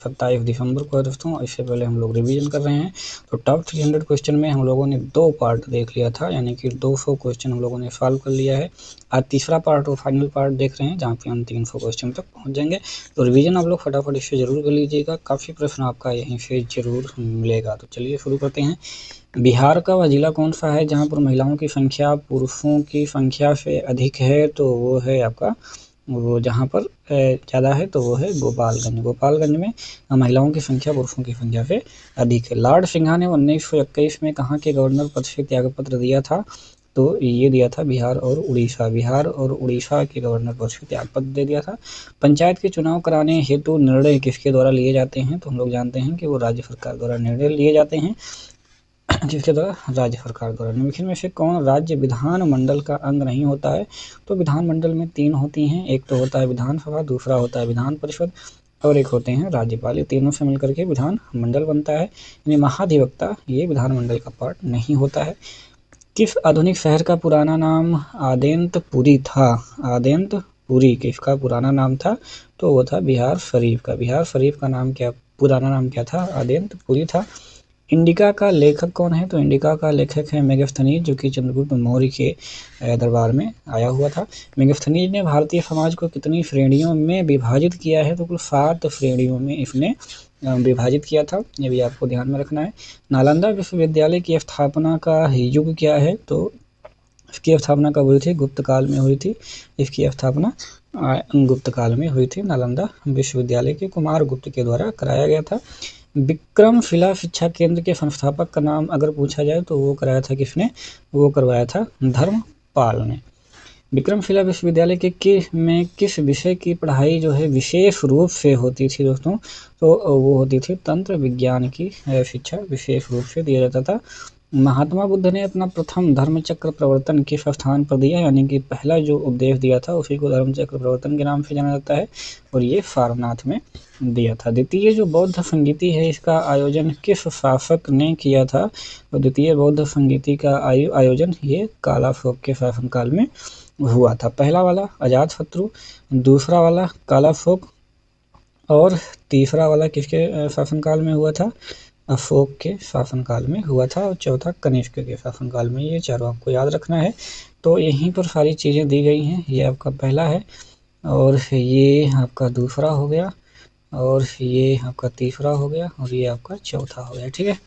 27 दिसंबर को है दोस्तों। इससे पहले हम लोग रिवीजन कर रहे हैं। तो टॉप 300 क्वेश्चन में हम लोगों ने 2 पार्ट देख लिया था, यानी कि 200 क्वेश्चन हम लोगों ने सॉल्व कर लिया है। आज तीसरा पार्ट और फाइनल पार्ट देख रहे हैं, जहाँ पे हम 300 क्वेश्चन तक पहुंच जाएंगे। तो रिवीजन आप लोग फटाफट इससे जरूर कर लीजिएगा, काफ़ी प्रश्न आपका यहीं से जरूर मिलेगा। तो चलिए शुरू करते हैं। बिहार का वह जिला कौन सा है जहाँ पर महिलाओं की संख्या पुरुषों की संख्या से अधिक है? तो वो है आपका, वो जहाँ पर ज़्यादा है तो वो है गोपालगंज। गोपालगंज में महिलाओं की संख्या पुरुषों की संख्या से अधिक है। लॉर्ड सिंघा ने 1921 में कहाँ के गवर्नर पद से त्यागपत्र दिया था? तो ये दिया था बिहार और उड़ीसा। बिहार और उड़ीसा के गवर्नर पद से त्यागपत्र दे दिया था। पंचायत के चुनाव कराने हेतु निर्णय किसके द्वारा लिए जाते हैं? तो हम लोग जानते हैं कि वो राज्य सरकार द्वारा निर्णय लिए जाते हैं, जिसके द्वारा राज्य सरकार द्वारा। निम्नलिखित में से कौन राज्य विधानमंडल का अंग नहीं होता है? तो विधानमंडल में 3 होती हैं, एक तो होता है विधानसभा, दूसरा होता है विधान परिषद और एक होते हैं राज्यपाल। ये तीनों से मिलकर के विधानमंडल बनता है। यानी महाधिवक्ता ये विधानमंडल का पार्ट नहीं होता है। किस आधुनिक शहर का पुराना नाम आदेंतपुरी था? आदेंतपुरी किसका पुराना नाम था? तो वो था बिहार शरीफ का। बिहार शरीफ का नाम क्या, पुराना नाम क्या था? आदेंतपुरी था। इंडिका का लेखक कौन है? तो इंडिका का लेखक है मेगास्थनीज, जो कि चंद्रगुप्त मौर्य के दरबार में आया हुआ था। मेगास्थनीज ने भारतीय समाज को कितनी श्रेणियों में विभाजित किया है? तो कुल 7 श्रेणियों में इसने विभाजित किया था, ये भी आपको ध्यान में रखना है। नालंदा विश्वविद्यालय की स्थापना का युग क्या है? तो इसकी स्थापना कब हुई थी? गुप्त काल में हुई थी। इसकी स्थापना गुप्त काल में हुई थी। नालंदा विश्वविद्यालय के कुमार गुप्त के द्वारा कराया गया था। विक्रमशिला शिक्षा केंद्र के संस्थापक का नाम अगर पूछा जाए तो वो कराया था किसने? वो करवाया था धर्मपाल ने। विक्रमशिला विश्वविद्यालय के किस विषय की पढ़ाई जो है विशेष रूप से होती थी दोस्तों? तो वो होती थी तंत्र विज्ञान की शिक्षा विशेष रूप से दिया जाता था। महात्मा बुद्ध ने अपना प्रथम धर्मचक्र प्रवर्तन किस स्थान पर दिया? यानी कि पहला जो उपदेश दिया था उसी को धर्मचक्र प्रवर्तन के नाम से जाना जाता है, और ये सारनाथ में दिया था। द्वितीय जो बौद्ध संगीति है, इसका आयोजन किस शासक ने किया था? तो द्वितीय बौद्ध संगीति का आयोजन ये कालाशोक के शासनकाल में हुआ था। पहला वाला अजातशत्रु, दूसरा वाला कालाशोक और तीसरा वाला किसके शासनकाल में हुआ था? अशोक के शासनकाल में हुआ था, और चौथा कनिष्क के शासनकाल में। ये चारों आपको याद रखना है। तो यहीं पर सारी चीज़ें दी गई हैं। ये आपका पहला है, और ये आपका दूसरा हो गया, और ये आपका तीसरा हो गया, और ये आपका चौथा हो गया। ठीक है,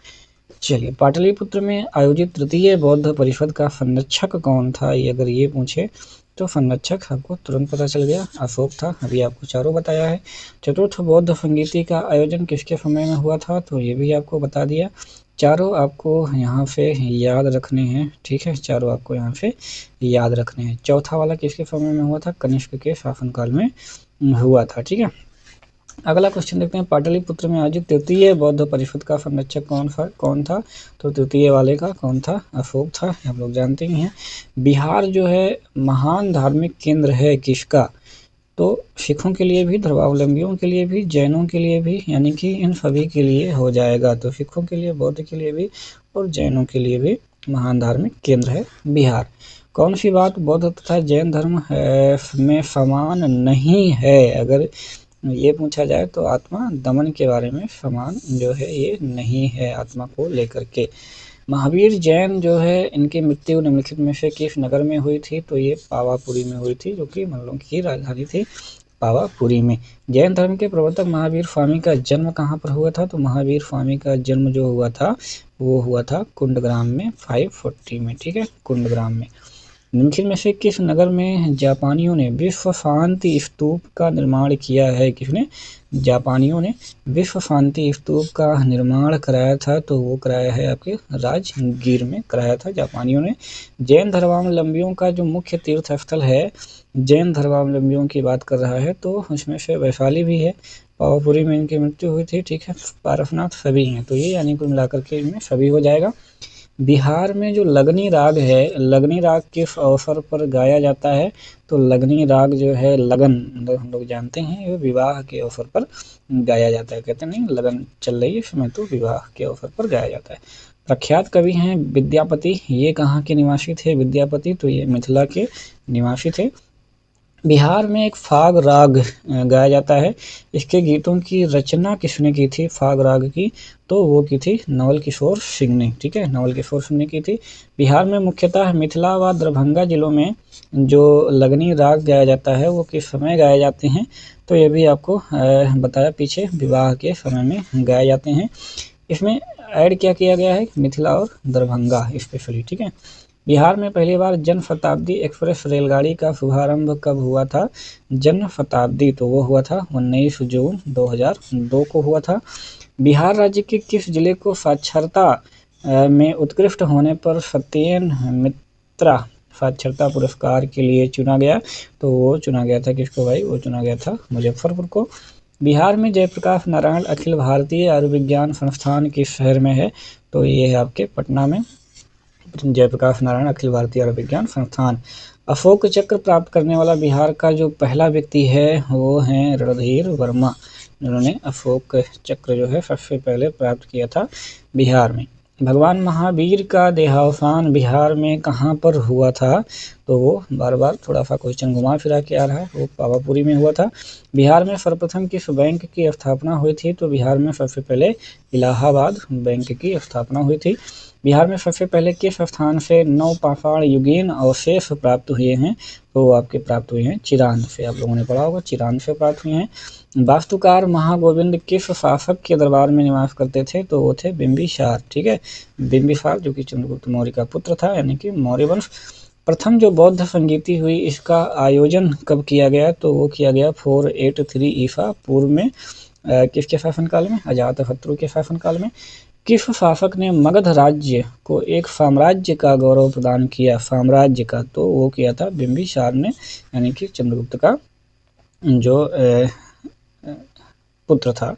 चलिए। पाटलिपुत्र में आयोजित तृतीय बौद्ध परिषद का संरक्षक कौन था? ये अगर ये पूछे तो संरक्षक आपको तुरंत पता चल गया, अशोक था। अभी आपको चारों बताया है। चतुर्थ बौद्ध संगीति का आयोजन किसके समय में हुआ था? तो ये भी आपको बता दिया। चारों आपको यहाँ पे याद रखने हैं, ठीक है, चारों आपको यहाँ पे याद रखने हैं। चौथा वाला किसके समय में हुआ था? कनिष्क के शासनकाल में हुआ था। ठीक है, अगला क्वेश्चन देखते हैं। पाटलिपुत्र में आयोजित तृतीय बौद्ध परिषद का संरक्षक कौन था? तो तृतीय वाले का कौन था? अशोक था, हम लोग जानते ही हैं। बिहार जो है महान धार्मिक केंद्र है किसका? तो सिखों के लिए भी, धर्मावलंबियों के लिए भी, जैनों के लिए भी, यानी कि इन सभी के लिए हो जाएगा। तो सिखों के लिए, बौद्ध के लिए भी और जैनों के लिए भी महान धार्मिक केंद्र है बिहार। कौन सी बात बौद्ध तथा जैन धर्म में समान नहीं है? अगर ये पूछा जाए तो आत्मा दमन के बारे में समान जो है ये नहीं है, आत्मा को लेकर के। महावीर जैन जो है, इनकी मृत्यु निम्नलिखित में से किस नगर में हुई थी? तो ये पावापुरी में हुई थी, जो कि मल्लों की राजधानी थी पावापुरी में। जैन धर्म के प्रवर्तक महावीर स्वामी का जन्म कहाँ पर हुआ था? तो महावीर स्वामी का जन्म जो हुआ था वो हुआ था कुंडग्राम में 540 में। ठीक है, कुंडग्राम में। निम्नलिखित में से किस नगर में जापानियों ने विश्व शांति स्तूप का निर्माण किया है? किसने? जापानियों ने विश्व शांति स्तूप का निर्माण कराया था, तो वो कराया है आपके राजगीर में कराया था जापानियों ने। जैन धर्मावलंबियों का जो मुख्य तीर्थ स्थल है, जैन धर्मावलंबियों की बात कर रहा है, तो उसमें से वैशाली भी है। पावापुरी में इनकी मृत्यु हुई थी। ठीक है, पारसनाथ सभी हैं, तो ये यानी कुल मिलाकर के इनमें सभी हो जाएगा। बिहार में जो लगनी राग है, लगनी राग किस अवसर पर गाया जाता है? तो लगनी राग जो है लगन, हम लोग जानते हैं ये विवाह के अवसर पर गाया जाता है। कहते नहीं लगन चल रही है इसमें, तो विवाह के अवसर पर गाया जाता है। प्रख्यात कवि हैं विद्यापति, ये कहाँ के निवासी थे? विद्यापति तो ये मिथिला के निवासी थे। बिहार में एक फाग राग गाया जाता है। इसके गीतों की रचना किसने की थी फाग राग की? तो वो की थी नवल किशोर सिंह ने, ठीक है, नवल किशोर सिंह ने की थी। बिहार में मुख्यतः मिथिला व दरभंगा जिलों में जो लगनी राग गाया जाता है वो किस समय गाए जाते हैं? तो ये भी आपको बताया पीछे, विवाह के समय में गाए जाते हैं। इसमें ऐड क्या किया गया है? मिथिला और दरभंगा स्पेशली, ठीक है। बिहार में पहली बार जन शताब्दी एक्सप्रेस रेलगाड़ी का शुभारंभ कब हुआ था? जन शताब्दी तो वो हुआ था 19 जून 2002 को हुआ था। बिहार राज्य के किस जिले को साक्षरता में उत्कृष्ट होने पर सत्येन मित्रा साक्षरता पुरस्कार के लिए चुना गया? तो वो चुना गया था किसको भाई? वो चुना गया था मुजफ्फरपुर को। बिहार में जयप्रकाश नारायण अखिल भारतीय आयुर्विज्ञान संस्थान किस शहर में है? तो ये है आपके पटना में, जयप्रकाश नारायण अखिल भारतीय आयुर्विज्ञान संस्थान। अशोक चक्र प्राप्त करने वाला बिहार का जो पहला व्यक्ति है वो है रणधीर वर्मा, जिन्होंने अशोक चक्र जो है सबसे पहले प्राप्त किया था बिहार में। भगवान महावीर का देहावसान बिहार में कहाँ पर हुआ था? तो वो बार बार थोड़ा सा क्वेश्चन घुमा फिरा के आ रहा है, वो पावापुरी में हुआ था। बिहार में सर्वप्रथम किस बैंक की स्थापना हुई थी? तो बिहार में सबसे पहले इलाहाबाद बैंक की स्थापना हुई थी। बिहार में सबसे पहले किस स्थान से नवपाषाण युगीन अवशेष प्राप्त हुए हैं? तो आपके प्राप्त हुए हैं चिरांद से, आप लोगों ने पढ़ा होगा, चिरांद से प्राप्त हुए हैं। वास्तुकार महागोविंद किस शासक के दरबार में निवास करते थे? तो वो थे बिंबिसार, ठीक है, बिंबिसार जो कि चंद्रगुप्त मौर्य का पुत्र था, यानी कि मौर्य वंश। प्रथम जो बौद्ध संगीति हुई इसका आयोजन कब किया गया? तो वो किया गया 483 ईसा पूर्व में। किसके शासनकाल में? अजातशत्रु के शासनकाल में। किस शासक ने मगध राज्य को एक साम्राज्य का गौरव प्रदान किया? साम्राज्य का तो वो किया था बिंबिसार ने, यानी कि चंद्रगुप्त का जो पुत्र था।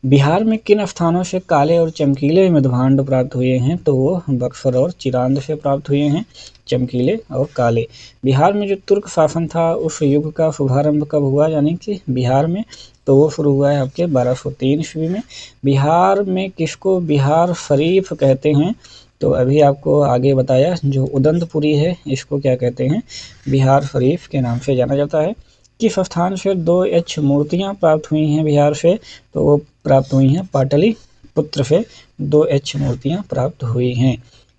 बिहार में किन स्थानों से काले और चमकीले मृदभांड प्राप्त हुए हैं? तो वो बक्सर और चिरांद से प्राप्त हुए हैं, चमकीले और काले। बिहार में जो तुर्क शासन था उस युग का शुभारंभ कब हुआ, यानी कि बिहार में? तो वो शुरू हुआ है आपके 1203 ईस्वी में। बिहार में किसको बिहार शरीफ कहते हैं? तो अभी आपको आगे बताया, जो उदंतपुरी है इसको क्या कहते हैं? बिहार शरीफ के नाम से जाना जाता है। किस स्थान से 2H मूर्तियां प्राप्त हुई हैं बिहार से? तो वो प्राप्त हुई हैं पाटलिपुत्र से 2H मूर्तियां प्राप्त हुई हैं।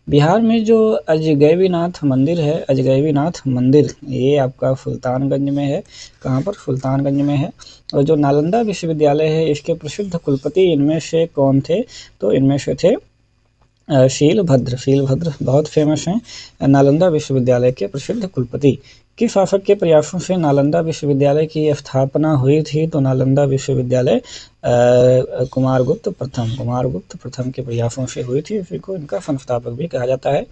बिहार में जो अजगैबीनाथ मंदिर है, अजगैबीनाथ मंदिर ये आपका सुल्तानगंज में है। कहाँ पर? सुल्तानगंज में है। और जो नालंदा विश्वविद्यालय है इसके प्रसिद्ध कुलपति इनमें से कौन थे? तो इनमें से थे शीलभद्र, शीलभद्र बहुत फेमस हैं नालंदा विश्वविद्यालय के प्रसिद्ध कुलपति। किस शासक के प्रयासों से नालंदा विश्वविद्यालय की स्थापना हुई थी? तो नालंदा विश्वविद्यालय कुमारगुप्त प्रथम के प्रयासों से हुई थी, इसी को इनका संस्थापक भी कहा जाता है।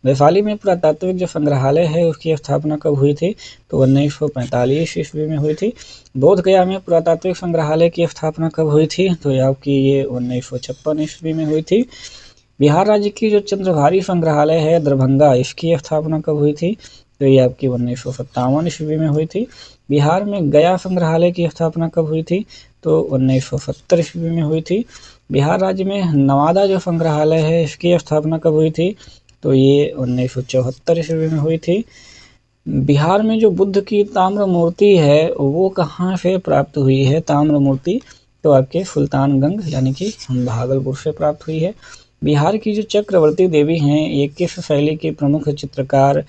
वैशाली में पुरातात्विक जो संग्रहालय है उसकी स्थापना कब हुई थी? तो 1945 ईस्वी में हुई थी। बोध गया में पुरातात्विक संग्रहालय की स्थापना कब हुई थी? तो आपकी ये 1956 ईस्वी में हुई थी। बिहार राज्य की जो चंद्रभारी संग्रहालय है दरभंगा, इसकी स्थापना कब हुई थी? तो ये आपकी 1957 ईस्वी में हुई थी। बिहार में गया संग्रहालय की स्थापना कब हुई थी? तो 1970 ईस्वी में हुई थी। बिहार राज्य में नवादा जो संग्रहालय है इसकी स्थापना कब हुई थी? तो ये 1974 ईस्वी में हुई थी। बिहार में जो बुद्ध की ताम्र मूर्ति है वो कहाँ से प्राप्त हुई है? ताम्र मूर्ति तो आपके सुल्तानगंज यानी कि भागलपुर से प्राप्त हुई है। बिहार की जो चक्रवर्ती देवी हैं ये किस शैली की प्रमुख चित्रकार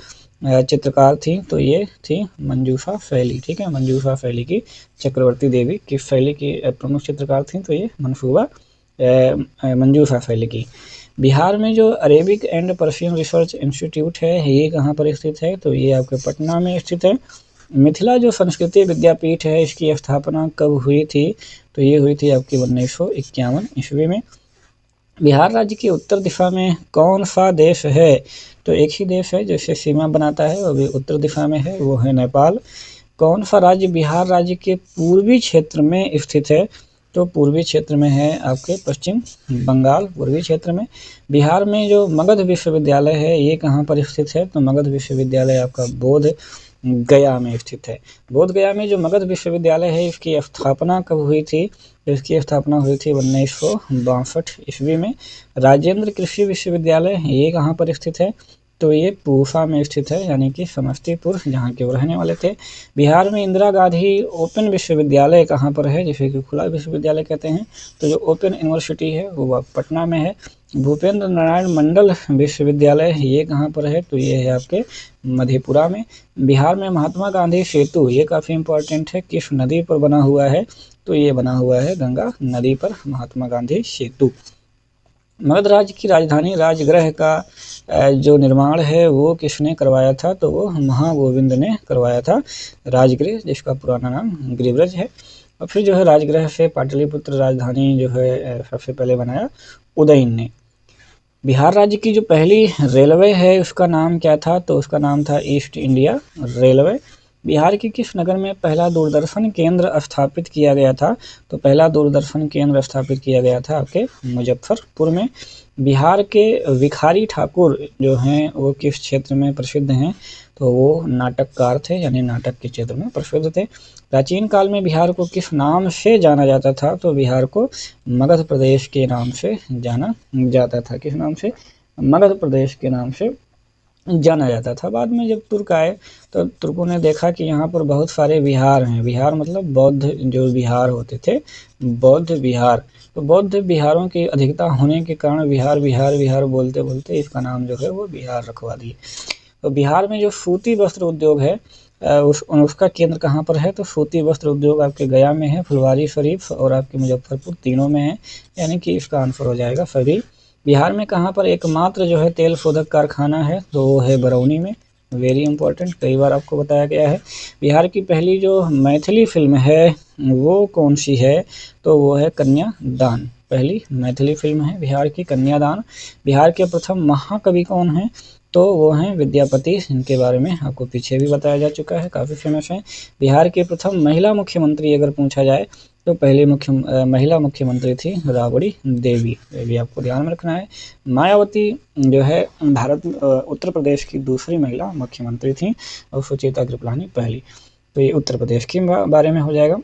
थी? तो ये थी मंजूषा शैली, ठीक है, मंजूषा शैली की चक्रवर्ती देवी किस शैली की प्रमुख चित्रकार थी? तो ये मंजूषा शैली की। बिहार में जो Arabic and Persian research institute है ये कहाँ पर स्थित है? तो ये आपके पटना में स्थित है। मिथिला जो संस्कृति विद्यापीठ है इसकी स्थापना कब हुई थी? तो ये हुई थी आपकी 1951 ईस्वी में। बिहार राज्य की उत्तर दिशा में कौन सा देश है? तो एक ही देश है जैसे सीमा बनाता है, वो भी उत्तर दिशा में है, वो है नेपाल। कौन सा राज्य बिहार राज्य के पूर्वी क्षेत्र में स्थित है? तो पूर्वी क्षेत्र में है आपके पश्चिम बंगाल, पूर्वी क्षेत्र में। बिहार में जो मगध विश्वविद्यालय है ये कहाँ पर स्थित है? तो मगध विश्वविद्यालय आपका बोध गया में स्थित है। बोध गया में जो मगध विश्वविद्यालय है इसकी स्थापना कब हुई थी? तो इसकी स्थापना हुई थी 1962 ईस्वी में। राजेंद्र कृषि विश्वविद्यालय ये कहाँ पर स्थित है? तो ये पूसा में स्थित है, यानी कि समस्तीपुर, जहाँ के वो रहने वाले थे। बिहार में इंदिरा गांधी ओपन विश्वविद्यालय कहाँ पर है, जिसे कि खुला विश्वविद्यालय कहते हैं। तो जो ओपन यूनिवर्सिटी है वो पटना में है। भूपेंद्र नारायण मंडल विश्वविद्यालय ये कहाँ पर है, तो ये है आपके मधेपुरा में। बिहार में महात्मा गांधी सेतु, ये काफ़ी इंपॉर्टेंट है, किस नदी पर बना हुआ है, तो ये बना हुआ है गंगा नदी पर महात्मा गांधी सेतु। मगध राज्य की राजधानी राजगृह का जो निर्माण है वो किसने करवाया था, तो वो महागोविंद ने करवाया था राजगृह, जिसका पुराना नाम गिरिब्रज है। और फिर जो है राजगृह से पाटलिपुत्र राजधानी जो है सबसे पहले बनाया उदयन ने। बिहार राज्य की जो पहली रेलवे है उसका नाम क्या था, तो उसका नाम था ईस्ट इंडिया रेलवे। बिहार के किस नगर में पहला दूरदर्शन केंद्र स्थापित किया गया था, तो पहला दूरदर्शन केंद्र स्थापित किया गया था आपके मुजफ्फरपुर में। बिहार के भिखारी ठाकुर जो हैं वो किस क्षेत्र में प्रसिद्ध हैं, तो वो नाटककार थे, यानी नाटक के क्षेत्र में प्रसिद्ध थे। प्राचीन काल में बिहार को किस नाम से जाना जाता था, तो बिहार को मगध प्रदेश के नाम से जाना जाता था। किस नाम से, मगध प्रदेश के नाम से जाना जाता था। बाद में जब तुर्क आए तो तुर्कों ने देखा कि यहाँ पर बहुत सारे विहार हैं, विहार मतलब बौद्ध जो विहार होते थे, बौद्ध विहार, तो बौद्ध विहारों की अधिकता होने के कारण विहार विहार विहार बोलते बोलते इसका नाम जो है वो बिहार रखवा दिए। तो बिहार में जो सूती वस्त्र उद्योग है उसका केंद्र कहाँ पर है, तो सूती वस्त्र उद्योग आपके गया में है, फुलवारीशरीफ और आपके मुजफ्फरपुर, तीनों में है, यानी कि इसका आंसर हो जाएगा सभी। बिहार में कहाँ पर एकमात्र जो है तेल शोधक कारखाना है, तो वो है बरौनी में। वेरी इंपॉर्टेंट, कई बार आपको बताया गया है। बिहार की पहली जो मैथिली फिल्म है वो कौन सी है, तो वो है कन्यादान। पहली मैथिली फिल्म है बिहार की कन्यादान। बिहार के प्रथम महाकवि कौन हैं, तो वो हैं विद्यापति, इनके बारे में आपको पीछे भी बताया जा चुका है, काफ़ी फेमस है। बिहार के प्रथम महिला मुख्यमंत्री अगर पूछा जाए तो पहली महिला मुख्यमंत्री थी राबड़ी देवी, ये भी आपको ध्यान में रखना है। मायावती जो है उत्तर प्रदेश की दूसरी महिला मुख्यमंत्री थी और सुचेता कृपलानी पहली, तो ये उत्तर प्रदेश के बारे में हो जाएगा।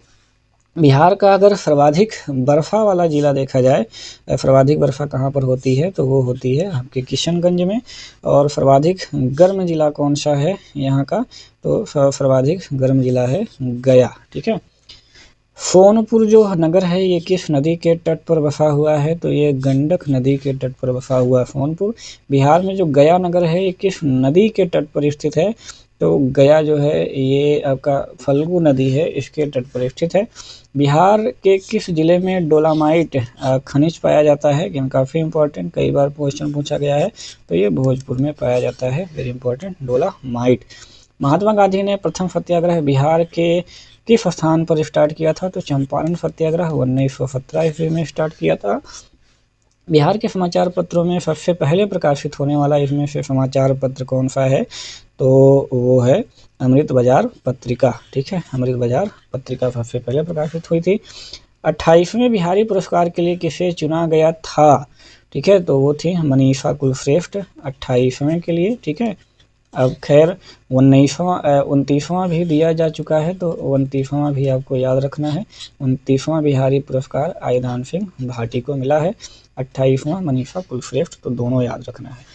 बिहार का अगर सर्वाधिक बर्फ़ा वाला ज़िला देखा जाए, सर्वाधिक वर्षा कहाँ पर होती है, तो वो होती है आपके किशनगंज में। और सर्वाधिक गर्म ज़िला कौन सा है यहाँ का, तो सर्वाधिक गर्म ज़िला है गया, ठीक है। सोनपुर जो नगर है ये किस नदी के तट पर बसा हुआ है, तो ये गंडक नदी के तट पर बसा हुआ है सोनपुर। बिहार में जो गया नगर है ये किस नदी के तट पर स्थित है, तो गया जो है ये आपका फल्गु नदी है, इसके तट पर स्थित है। बिहार के किस जिले में डोलामाइट खनिज पाया जाता है, कि काफ़ी इंपॉर्टेंट, कई बार क्वेश्चन पूछा गया है, तो ये भोजपुर में पाया जाता है, very important, dolomite. Mahatma Gandhi ने प्रथम सत्याग्रह बिहार के किस स्थान पर स्टार्ट किया था, तो चंपारण सत्याग्रह 1917 ईस्वी में स्टार्ट किया था। बिहार के समाचार पत्रों में सबसे पहले प्रकाशित होने वाला इसमें से समाचार पत्र कौन सा है, तो वो है अमृत बाजार पत्रिका, ठीक है। अमृत बाजार पत्रिका सबसे पहले प्रकाशित हुई थी। 28वें बिहारी पुरस्कार के लिए किसे चुना गया था, ठीक है, तो वो थी मनीषा कुलश्रेष्ठ 28वें के लिए, ठीक है। अब खैर 29वां भी दिया जा चुका है, तो 29वां भी आपको याद रखना है। 29वां बिहारी पुरस्कार आयुधान सिंह भाटी को मिला है, 28वां मनीषा कुलश्रेष्ठ, तो दोनों याद रखना है।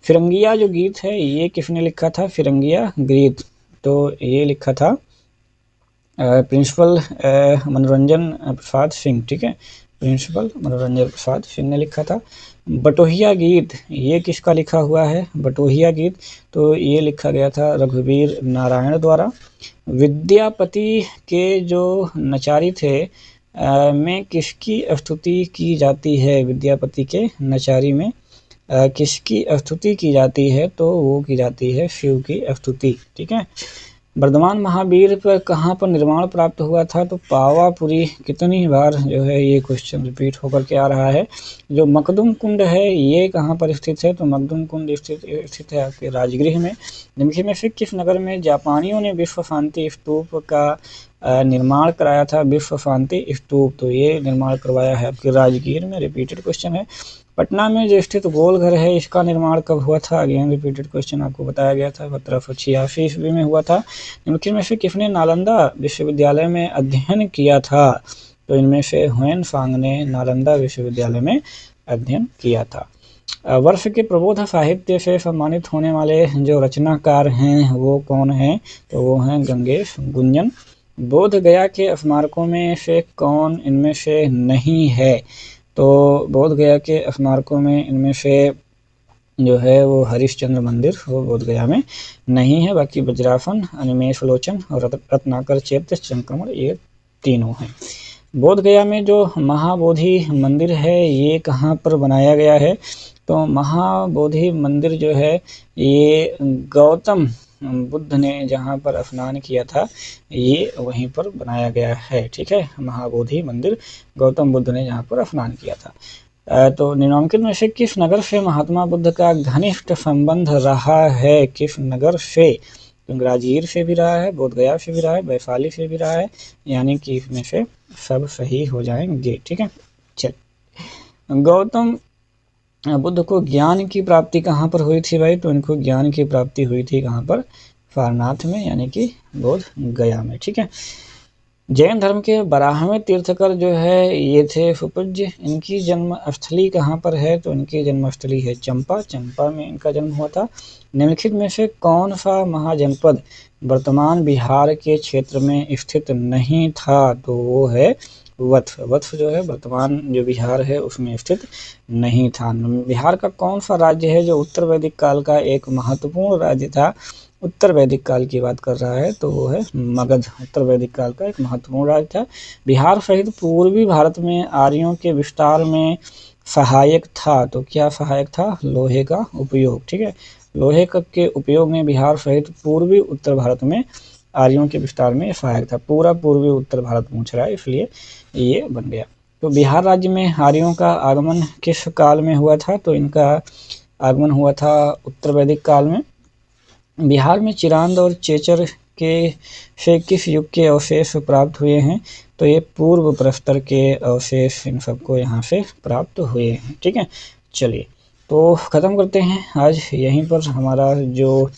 फिरंगिया जो गीत है ये किसने लिखा था, फिरंगिया गीत, तो ये लिखा था प्रिंसिपल मनोरंजन प्रसाद सिंह, ठीक है, प्रिंसिपल मनोरंजन प्रसाद सिंह ने लिखा था। बटोहिया गीत ये किसका लिखा हुआ है, बटोहिया गीत, तो ये लिखा गया था रघुवीर नारायण द्वारा। विद्यापति के जो नचारी थे में किसकी स्तुति की जाती है, विद्यापति के नचारी में किसकी स्तुति की जाती है, तो वो की जाती है शिव की स्तुति, ठीक है। वर्धमान महावीर पर कहाँ पर निर्माण प्राप्त हुआ था, तो पावापुरी, कितनी बार जो है ये क्वेश्चन रिपीट होकर के आ रहा है। जो मखदुम कुंड है ये कहाँ पर स्थित है, तो मखदुम कुंड स्थित है आपके राजगृह में। निम्न में से किस नगर में जापानियों ने विश्व शांति स्तूप का निर्माण कराया था, विश्व शांति स्तूप, तो ये निर्माण करवाया है आपके राजगीर में, रिपीटेड क्वेश्चन है। पटना में जो स्थित गोलघर है इसका निर्माण कब हुआ था, अगेन रिपीटेड क्वेश्चन आपको बताया गया था, 1786 ईस्वी में हुआ था। निम्न में से किसने नालंदा विश्वविद्यालय में अध्ययन किया था, तो इनमें से हुएन सांग ने नालंदा विश्वविद्यालय में अध्ययन किया था। वर्ष के प्रबोध साहित्य से सम्मानित होने वाले जो रचनाकार हैं वो कौन हैं? तो वो हैं गंगेश गुंजन। बोध गया के स्मारकों में से कौन इनमें से नहीं है? तो बोध गया के स्मारकों में इनमें से जो है वो हरिश्चंद्र मंदिर वो बोध गया में नहीं है। बाकी वज्रासन, अनिमेष लोचन और रत्नाकर चैत्य संक्रमण ये तीनों हैं। बोध गया में जो महाबोधि मंदिर है ये कहाँ पर बनाया गया है? तो महाबोधि मंदिर जो है ये गौतम बुद्ध ने जहाँ पर स्नान किया था ये वहीं पर बनाया गया है। ठीक है, महाबोधि मंदिर गौतम बुद्ध ने जहाँ पर स्नान किया था। तो निम्नलिखित में से किस नगर से महात्मा बुद्ध का घनिष्ठ संबंध रहा है? किस नगर से? तो राजगीर से भी रहा है, बोध गया से भी रहा है, वैशाली से भी रहा है, यानी कि इसमें से सब सही हो जाएंगे। ठीक है, चल गौतम बुद्ध को ज्ञान की प्राप्ति कहाँ पर हुई थी भाई? तो इनको ज्ञान की प्राप्ति हुई थी कहाँ पर? सारनाथ में, यानी कि बोध गया में। ठीक है, जैन धर्म के 12वें तीर्थकर जो है ये थे सुपूज्य। इनकी जन्म स्थली कहाँ पर है? तो इनकी जन्म स्थली है चंपा। चंपा में इनका जन्म हुआ था। निम्नलिखित में से कौन सा महाजनपद वर्तमान बिहार के क्षेत्र में स्थित नहीं था? तो वो है वत्स। वत्स जो है वर्तमान जो बिहार है उसमें स्थित नहीं था। बिहार का कौन सा राज्य है जो उत्तर वैदिक काल का एक महत्वपूर्ण राज्य था? उत्तर वैदिक काल की बात कर रहा है तो वो है मगध। उत्तर वैदिक काल का एक महत्वपूर्ण राज्य था। बिहार सहित पूर्वी भारत में आर्यों के विस्तार में सहायक था। तो क्या सहायक था? लोहे का उपयोग। ठीक है, लोहे के उपयोग में बिहार सहित पूर्वी उत्तर भारत में आर्यों के विस्तार में सहायक था। पूरा पूर्वी उत्तर भारत पूछ रहा है इसलिए ये बन गया। तो बिहार राज्य में आर्यों का आगमन किस काल में हुआ था? तो इनका आगमन हुआ था उत्तर वैदिक काल में। बिहार में चिरांद और चेचर के से किस युग के अवशेष प्राप्त हुए हैं? तो ये पूर्व प्रस्तर के अवशेष इन सबको यहाँ से प्राप्त हुए हैं। ठीक है, चलिए तो ख़त्म करते हैं आज यहीं पर। हमारा जो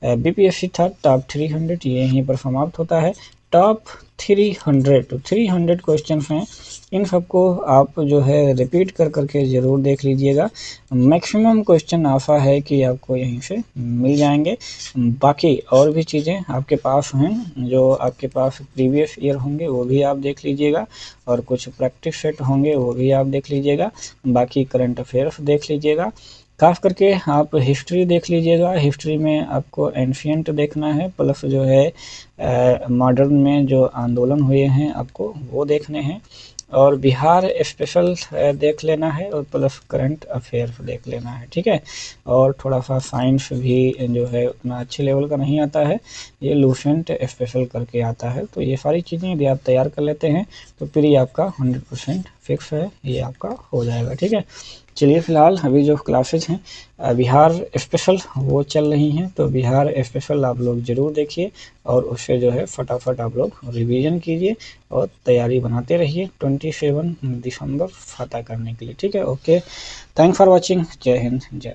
बीपीएससी था टॉप 300 ये यहीं पर समाप्त होता है। टॉप 300 तो 300 क्वेश्चन हैं, इन सबको आप जो है रिपीट कर करके ज़रूर देख लीजिएगा। मैक्सिमम क्वेश्चन आशा है कि आपको यहीं से मिल जाएंगे। बाकी और भी चीज़ें आपके पास हैं, जो आपके पास प्रीवियस ईयर होंगे वो भी आप देख लीजिएगा, और कुछ प्रैक्टिस सेट होंगे वो भी आप देख लीजिएगा। बाकी करंट अफेयर्स देख लीजिएगा। खास करके आप हिस्ट्री देख लीजिएगा। हिस्ट्री में आपको एंशिएंट देखना है, प्लस जो है मॉडर्न में जो आंदोलन हुए हैं आपको वो देखने हैं, और बिहार स्पेशल देख लेना है, और प्लस करंट अफेयर्स देख लेना है। ठीक है, और थोड़ा सा साइंस भी जो है उतना अच्छे लेवल का नहीं आता है, ये लूसेंट स्पेशल करके आता है। तो ये सारी चीज़ें यदि आप तैयार कर लेते हैं तो फिर ये आपका 100% फिक्स है, ये आपका हो जाएगा। ठीक है, चलिए फिलहाल अभी जो क्लासेज हैं बिहार स्पेशल वो चल रही हैं, तो बिहार स्पेशल आप लोग ज़रूर देखिए, और उससे जो है फटाफट आप लोग रिवीजन कीजिए और तैयारी बनाते रहिए 27 दिसंबर फतह करने के लिए। ठीक है, ओके, थैंक्स फॉर वॉचिंग। जय हिंद, जय